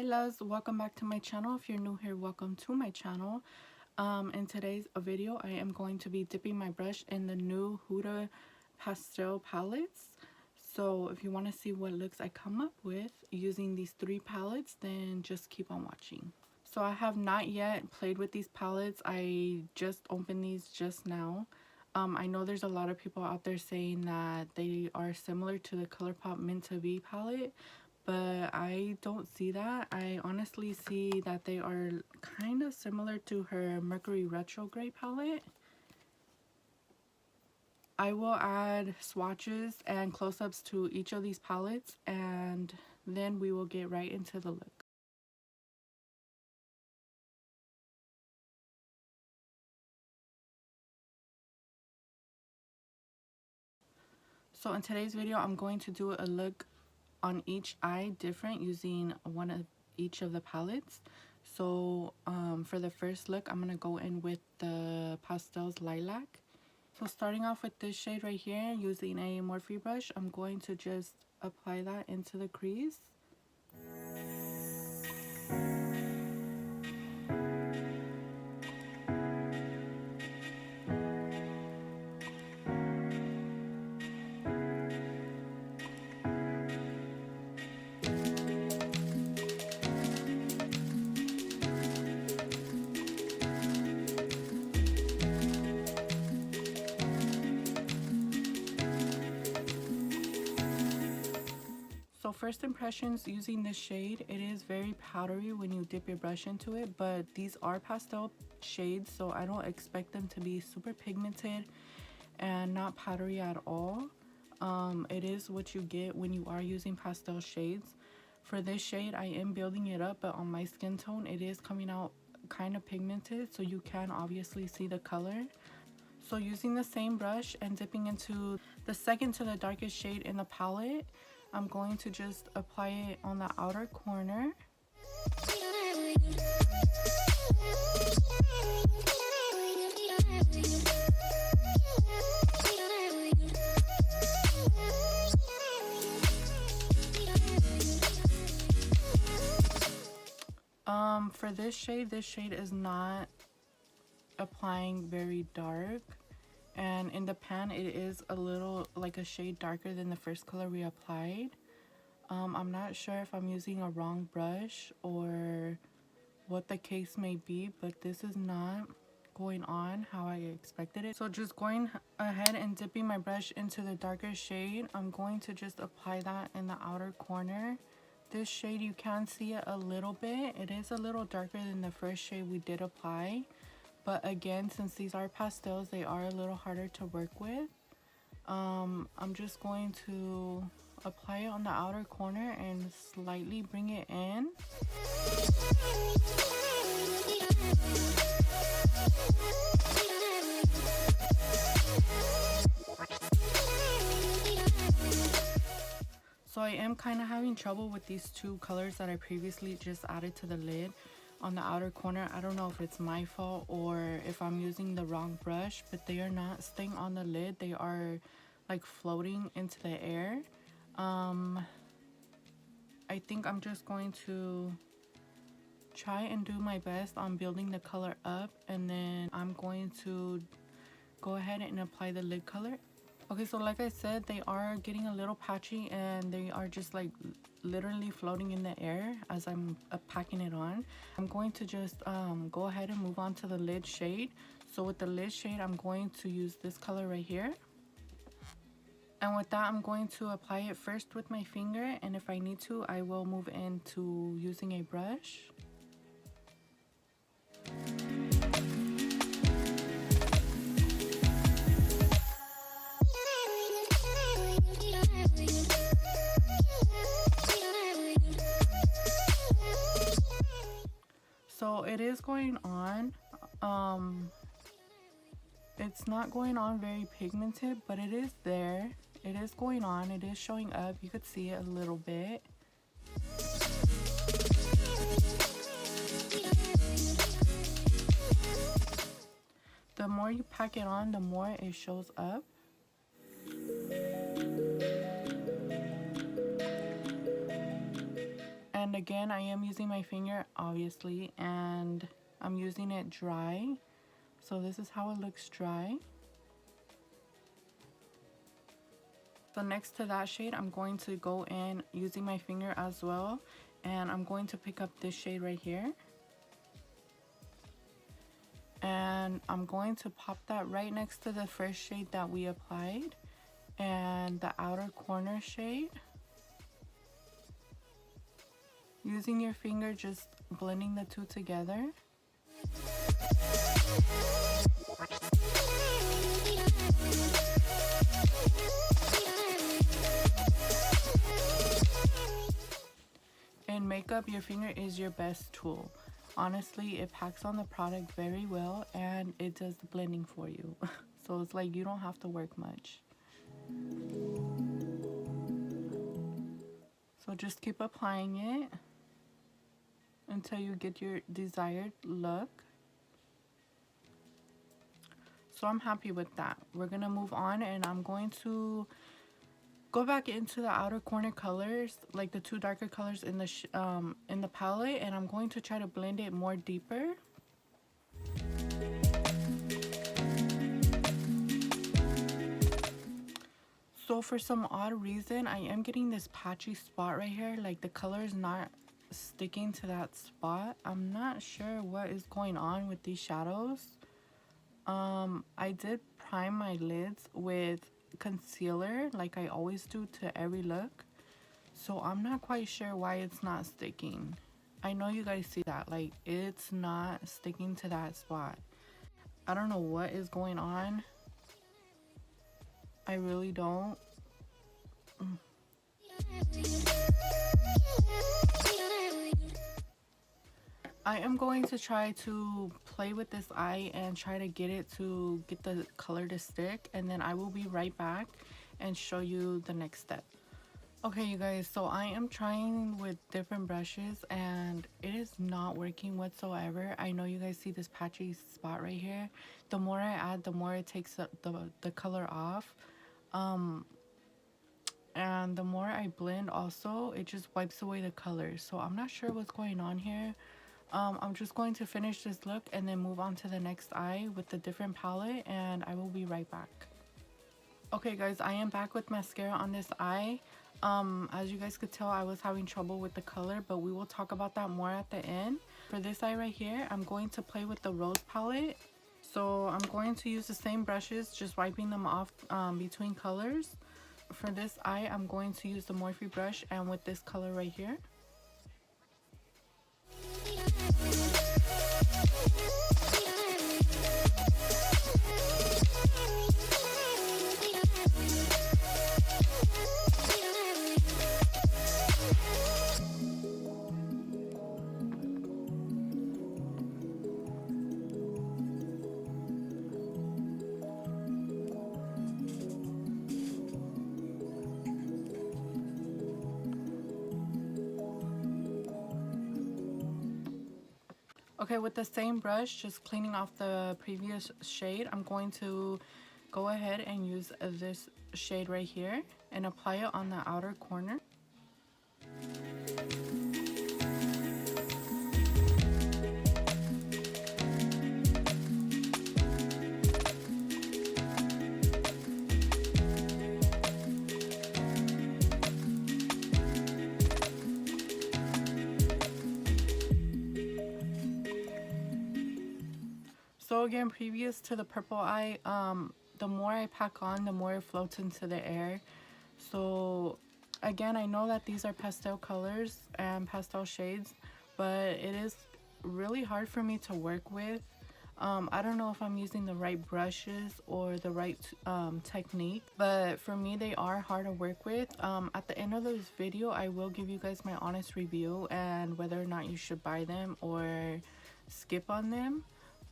loves, welcome back to my channel. If you're new here, welcome to my channel. In today's video, I am going to be dipping my brush in the new Huda pastel palettes. So if you want to see what looks I come up with using these three palettes, then just keep on watching. So I have not yet played with these palettes. I just opened these just now. I know there's a lot of people out there saying that they are similar to the ColourPop Mint to Be palette, but I don't see that. I honestly see that they are kind of similar to her Mercury Retrograde palette. I will add swatches and close-ups to each of these palettes, and then we will get right into the look. So in today's video, I'm going to do a look on each eye different using one of each of the palettes. So for the first look, I'm going to go in with the Pastels Lilac. So starting off with this shade right here, using a Morphe brush, I'm going to just apply that into the crease. So first impressions using this shade, it is very powdery when you dip your brush into it, but these are pastel shades, so I don't expect them to be super pigmented and not powdery at all. It is what you get when you are using pastel shades. For this shade, I am building it up, but on my skin tone, it is coming out kind of pigmented, so you can obviously see the color. So using the same brush and dipping into the second to the darkest shade in the palette, I'm going to just apply it on the outer corner. For this shade is not applying very dark. And in the pan, it is a little like a shade darker than the first color we applied. I'm not sure if I'm using a wrong brush or what the case may be, but this is not going on how I expected it. So just going ahead and dipping my brush into the darker shade, I'm going to just apply that in the outer corner. This shade, you can see it a little bit. It is a little darker than the first shade we did apply. But again, since these are pastels, they are a little harder to work with. I'm just going to apply it on the outer corner and slightly bring it in. So I am kind of having trouble with these two colors that I previously just added to the lid on the outer corner. I don't know if it's my fault or if I'm using the wrong brush, but they are not staying on the lid. They are like floating into the air. I think I'm just going to try and do my best on building the color up, and then I'm going to go ahead and apply the lid color. Okay, so like I said, they are getting a little patchy and they are just like literally floating in the air as I'm packing it on. I'm going to just go ahead and move on to the lid shade. So with the lid shade, I'm going to use this color right here. And with that, I'm going to apply it first with my finger, and if I need to, I will move into using a brush. So it is going on. It's not going on very pigmented, but it is there. It is going on. It is showing up. You could see it a little bit. The more you pack it on, the more it shows up. And And again, I am using my finger, obviously, and I'm using it dry. So this is how it looks dry. So next to that shade, I'm going to go in using my finger as well. And I'm going to pick up this shade right here. And I'm going to pop that right next to the first shade that we applied. And the outer corner shade. Using your finger, just blending the two together. In makeup, your finger is your best tool. Honestly, it packs on the product very well and it does the blending for you. So it's like you don't have to work much. So just keep applying it until you get your desired look. So I'm happy with that. We're gonna move on, and I'm going to go back into the outer corner colors, like the two darker colors in the palette, and I'm going to try to blend it more deeper. So for some odd reason, I am getting this patchy spot right here, like the color is not sticking to that spot. I'm not sure what is going on with these shadows. I did prime my lids with concealer like I always do to every look, so I'm not quite sure why it's not sticking. I know you guys see that, like it's not sticking to that spot. I don't know what is going on. I really don't. I am going to try to play with this eye and try to get it to get the color to stick, and then I will be right back and show you the next step. Okay, you guys, so I am trying with different brushes and it is not working whatsoever. I know you guys see this patchy spot right here. The more I add, the more it takes the color off. And the more I blend also, it just wipes away the color. So I'm not sure what's going on here. I'm just going to finish this look and then move on to the next eye with the different palette, and I will be right back. Okay guys, I am back with mascara on this eye. As you guys could tell, I was having trouble with the color, but we will talk about that more at the end. For this eye right here, I'm going to play with the Rose palette. So I'm going to use the same brushes, just wiping them off between colors. For this eye, I'm going to use the Morphe brush and with this color right here. Okay, with the same brush, just cleaning off the previous shade, I'm going to go ahead and use this shade right here and apply it on the outer corner. So again, previous to the purple eye, the more I pack on, the more it floats into the air. So again, I know that these are pastel colors and pastel shades, but it is really hard for me to work with. I don't know if I'm using the right brushes or the right technique, but for me they are hard to work with. At the end of this video, I will give you guys my honest review and whether or not you should buy them or skip on them.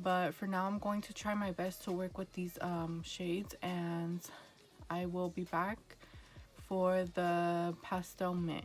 But for now, I'm going to try my best to work with these shades, and I will be back for the pastel mint.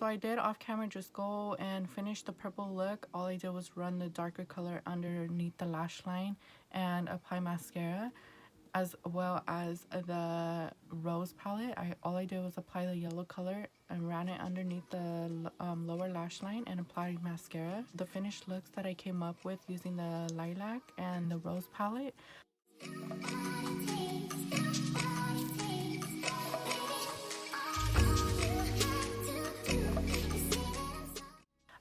So I did off camera just go and finish the purple look. All I did was run the darker color underneath the lash line and apply mascara, as well as the rose palette. All I did was apply the yellow color and ran it underneath the lower lash line and applied mascara. The finished looks that I came up with using the lilac and the rose palette.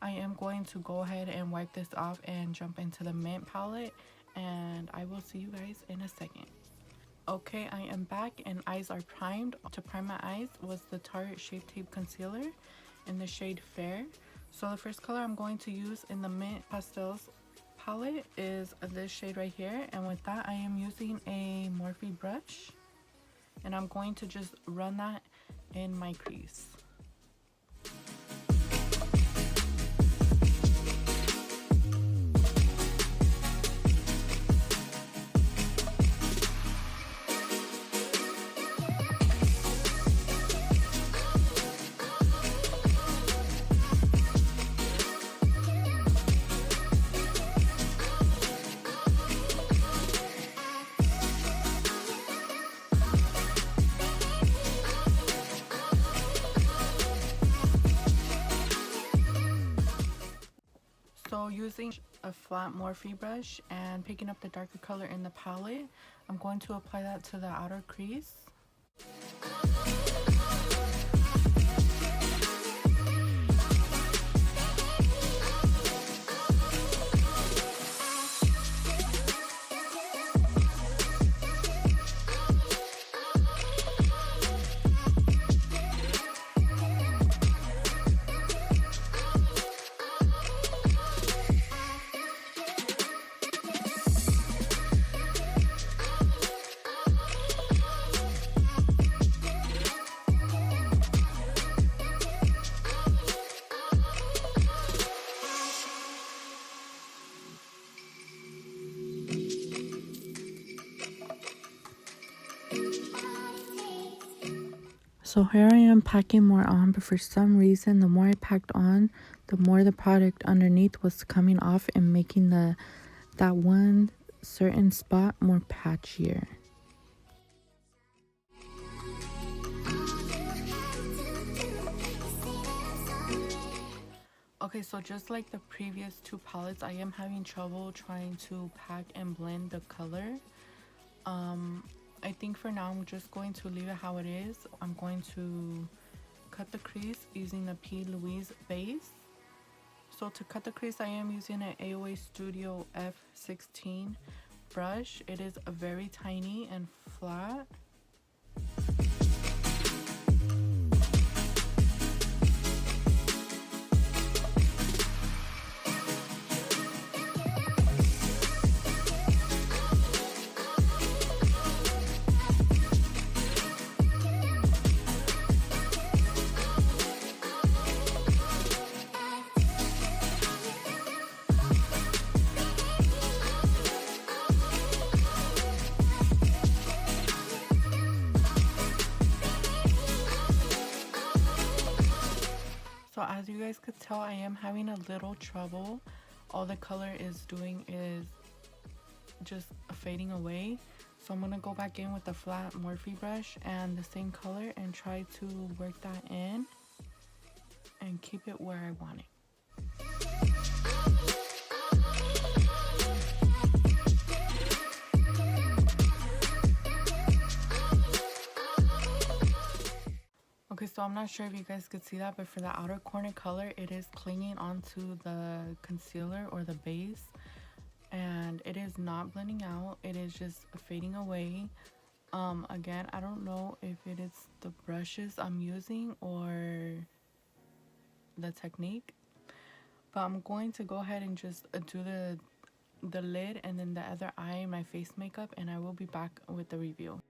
I am going to go ahead and wipe this off and jump into the mint palette, and I will see you guys in a second. Okay, I am back and eyes are primed. To prime my eyes was the Tarte Shape Tape Concealer in the shade Fair. So the first color I'm going to use in the Mint Pastels palette is this shade right here, and with that I am using a Morphe brush, and I'm going to just run that in my crease. So using a flat Morphe brush and picking up the darker color in the palette, I'm going to apply that to the outer crease. So here I am packing more on, but for some reason the more I packed on, the more the product underneath was coming off and making that one certain spot more patchier. Okay, so just like the previous two palettes, I am having trouble trying to pack and blend the color. I think for now I'm just going to leave it how it is. I'm going to cut the crease using the P. Louise base. So to cut the crease, I am using an AOA Studio F16 brush. It is very tiny and flat. So as you guys could tell, I am having a little trouble. All the color is doing is just fading away. So I'm going to go back in with the flat Morphe brush and the same color and try to work that in and keep it where I want it. Okay, so I'm not sure if you guys could see that, but for the outer corner color, it is clinging onto the concealer or the base, and it is not blending out. It is just fading away. Again, I don't know if it is the brushes I'm using or the technique, but I'm going to go ahead and just do the lid and then the other eye in my face makeup, and I will be back with the review.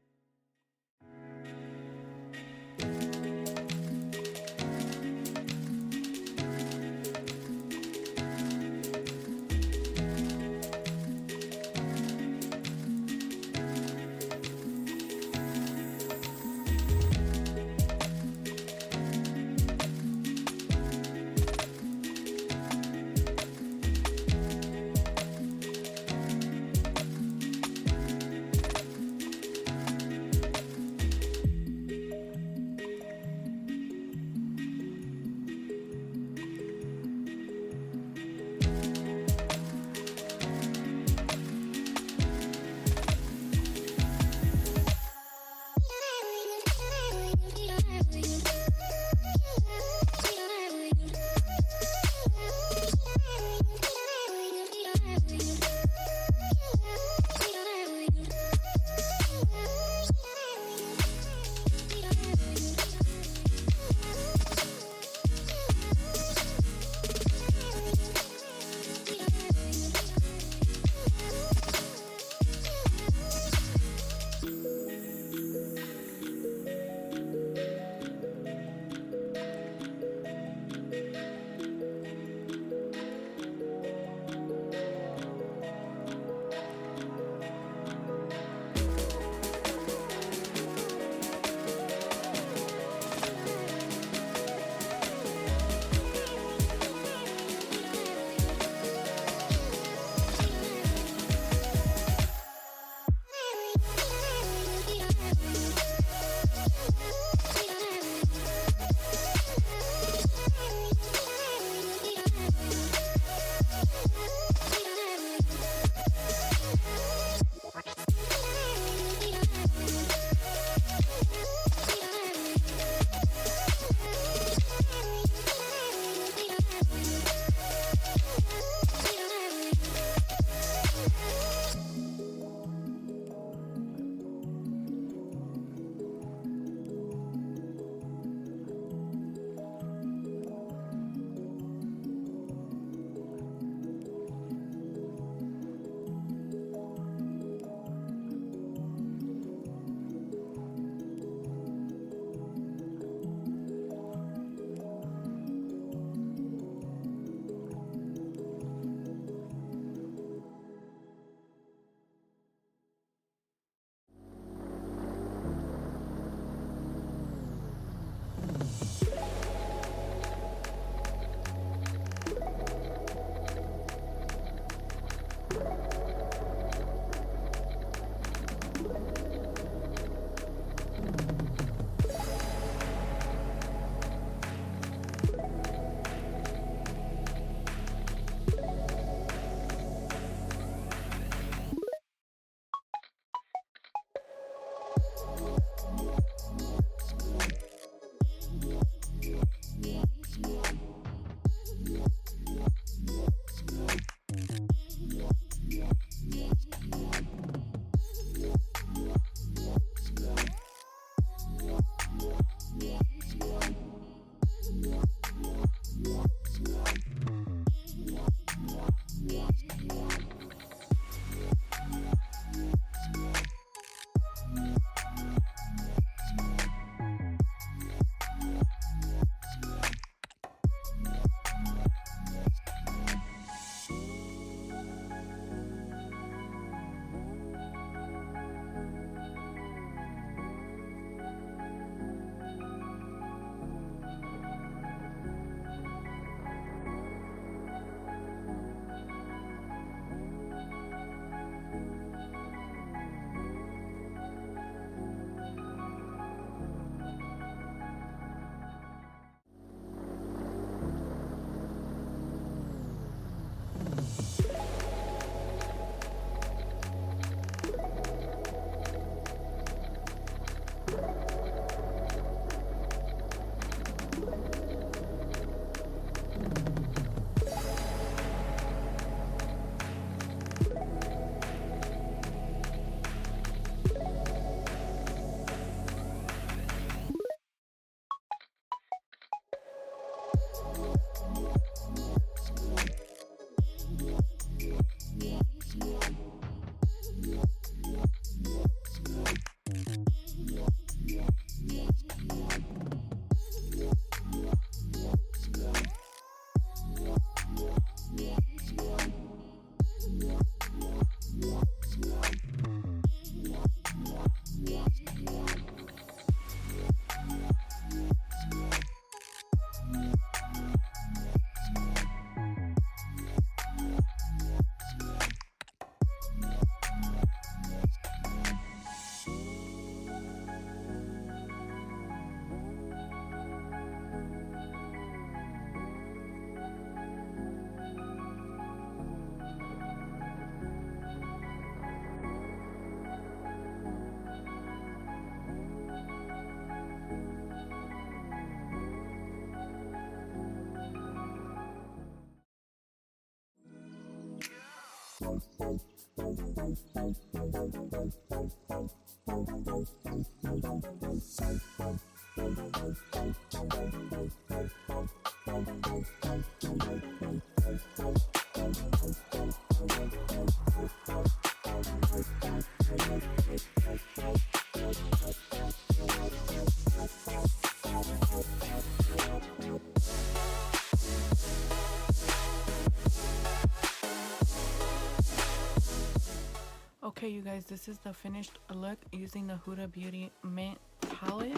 Okay, you guys, this is the finished look using the Huda Beauty Mint palette.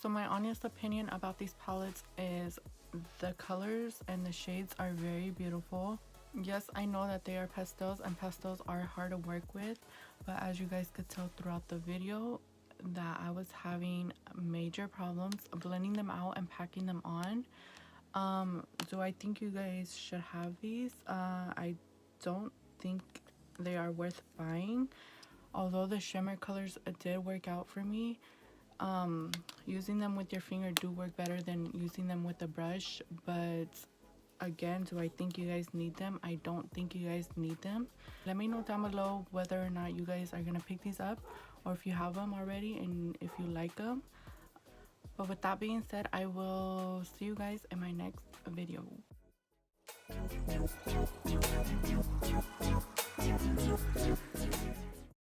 So my honest opinion about these palettes is the colors and the shades are very beautiful. Yes, I know that they are pastels and pastels are hard to work with, but as you guys could tell throughout the video that I was having major problems blending them out and packing them on. Do I think you guys should have these? I don't think they are worth buying, although the shimmer colors did work out for me. Using them with your finger do work better than using them with a brush, but again, do I think you guys need them? I don't think you guys need them. Let me know down below whether or not you guys are gonna pick these up, or if you have them already and if you like them. But with that being said, I will see you guys in my next video.